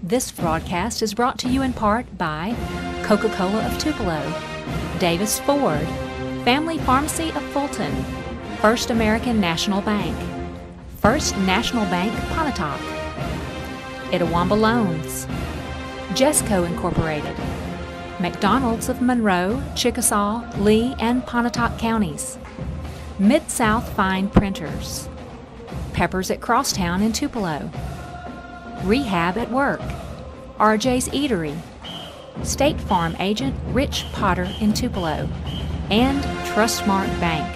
This broadcast is brought to you in part by Coca-Cola of Tupelo, Davis Ford, Family Pharmacy of Fulton, First American National Bank, First National Bank Pontotoc, Itawamba Loans, Jesco Incorporated, McDonald's of Monroe, Chickasaw, Lee, and Pontotoc counties, Mid-South Fine Printers, Peppers at Crosstown in Tupelo, Rehab at Work, RJ's Eatery, State Farm Agent Rich Potter in Tupelo, and Trustmark Bank.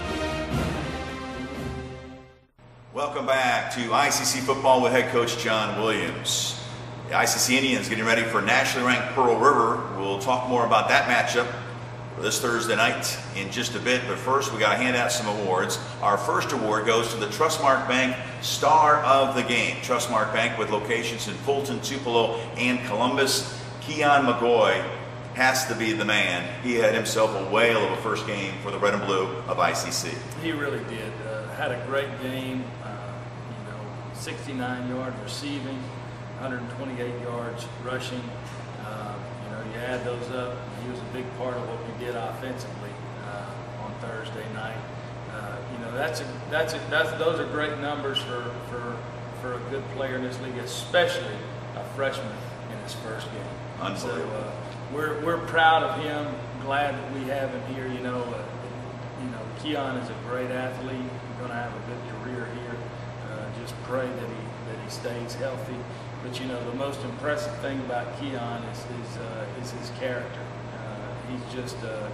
Welcome back to ICC Football with head coach John Williams. The ICC Indians getting ready for nationally ranked Pearl River. We'll talk more about that matchup for this Thursday night in just a bit, but first we got to hand out some awards. Our first award goes to the Trustmark Bank Star of the Game. Trustmark Bank with locations in Fulton, Tupelo, and Columbus. Keon McGoy has to be the man. He had himself a whale of a first game for the red and blue of ICC. He really did. Had a great game, 69 yards receiving, 128 yards rushing. You add those up, he was a big part of what we did offensively on Thursday night. Those are great numbers for a good player in this league, especially a freshman in his first game. Unbelievable. So we're proud of him. Glad that we have him here. Keon is a great athlete. He's going to have a good career here. Just pray that he stays healthy. But the most impressive thing about Keon is his character. He's just a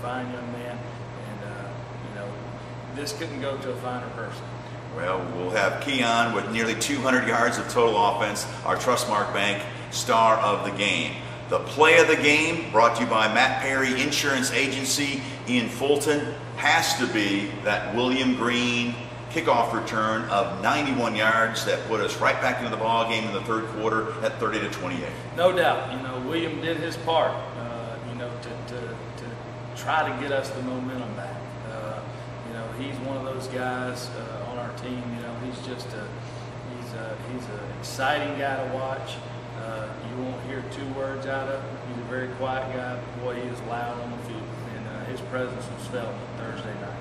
fine young man, and this couldn't go to a finer person. Well, we'll have Keon with nearly 200 yards of total offense, our Trustmark Bank Star of the Game. The play of the game, brought to you by Matt Perry Insurance Agency in Fulton, has to be that William Green kickoff return of 91 yards that put us right back into the ball game in the third quarter at 30-28. No doubt. William did his part, to try to get us the momentum back. He's one of those guys on our team. He's just he's an exciting guy to watch. You won't hear two words out of him. He's a very quiet guy, but boy, he is loud on the field, and his presence was felt Thursday night.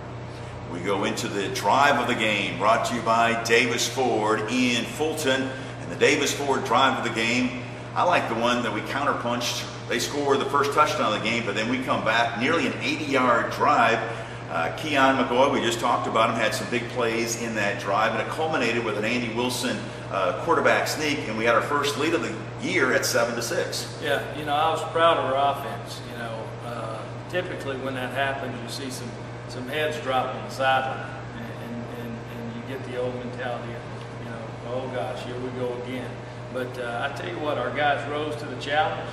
We go into the drive of the game, brought to you by Davis Ford in Fulton. And the Davis Ford drive of the game, I like the one that we counterpunched. They scored the first touchdown of the game, but then we come back, nearly an 80-yard drive. Keon McGoy, we just talked about him, had some big plays in that drive, and it culminated with an Andy Wilson quarterback sneak, and we had our first lead of the year at 7-6. Yeah, I was proud of our offense. Typically when that happens, you see some heads drop on the sideline, and you get the old mentality of, oh gosh, here we go again. But I tell you what, our guys rose to the challenge.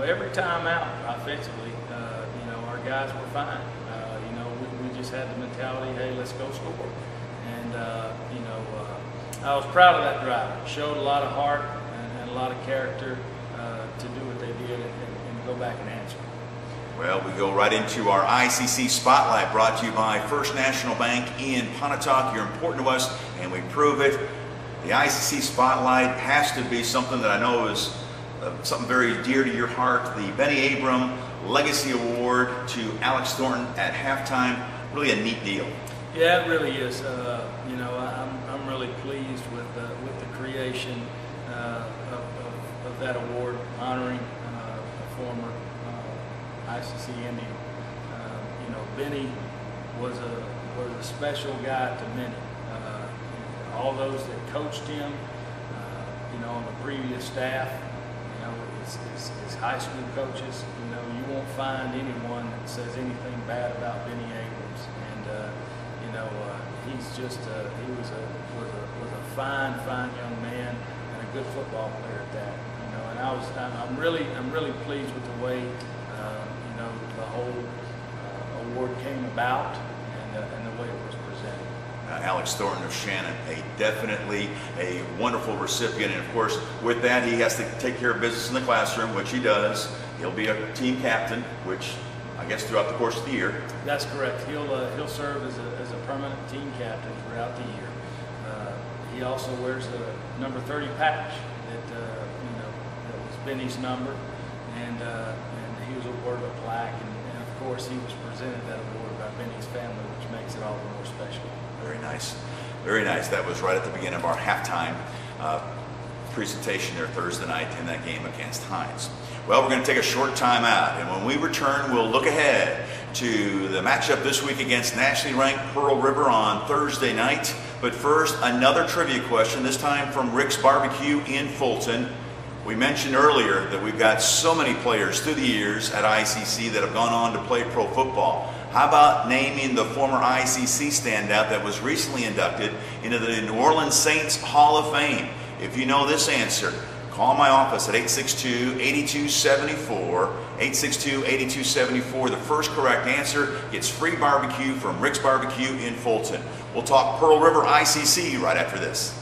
Every time out offensively, our guys were fine. We just had the mentality, hey, let's go score. And I was proud of that drive. It showed a lot of heart and a lot of character to do what they did and go back and answer. Well, we go right into our ICC Spotlight, brought to you by First National Bank in Pontotoc. You're important to us, and we prove it. The ICC Spotlight has to be something that I know is something very dear to your heart. The Benny Abram Legacy Award to Alex Thornton at halftime. Really a neat deal. Yeah, it really is. I'm really pleased with the creation of that award, honoring a former ICC Indian. Benny was a special guy to many. All those that coached him, on the previous staff, his high school coaches, you won't find anyone that says anything bad about Benny Abrams. And he was a fine young man and a good football player at that. And I'm really pleased with the way the whole award came about and the way it was presented. Alex Thornton of Shannon, definitely a wonderful recipient, and of course with that he has to take care of business in the classroom, which he does. He'll be a team captain, which I guess throughout the course of the year. That's correct. He'll serve as a permanent team captain throughout the year. He also wears a number 30 patch that Benny's number, and he was awarded a plaque, and of course he was presented that award by Benny's family, which makes it all the more special. Very nice. Very nice. That was right at the beginning of our halftime presentation there Thursday night in that game against Hines. Well, we're going to take a short time out, and when we return, we'll look ahead to the matchup this week against nationally ranked Pearl River on Thursday night. But first, another trivia question, this time from Rick's Barbecue in Fulton. We mentioned earlier that we've got so many players through the years at ICC that have gone on to play pro football. How about naming the former ICC standout that was recently inducted into the New Orleans Saints Hall of Fame? If you know this answer, call my office at 862-8274. 862-8274. The first correct answer gets free barbecue from Rick's Barbecue in Fulton. We'll talk Pearl River ICC right after this.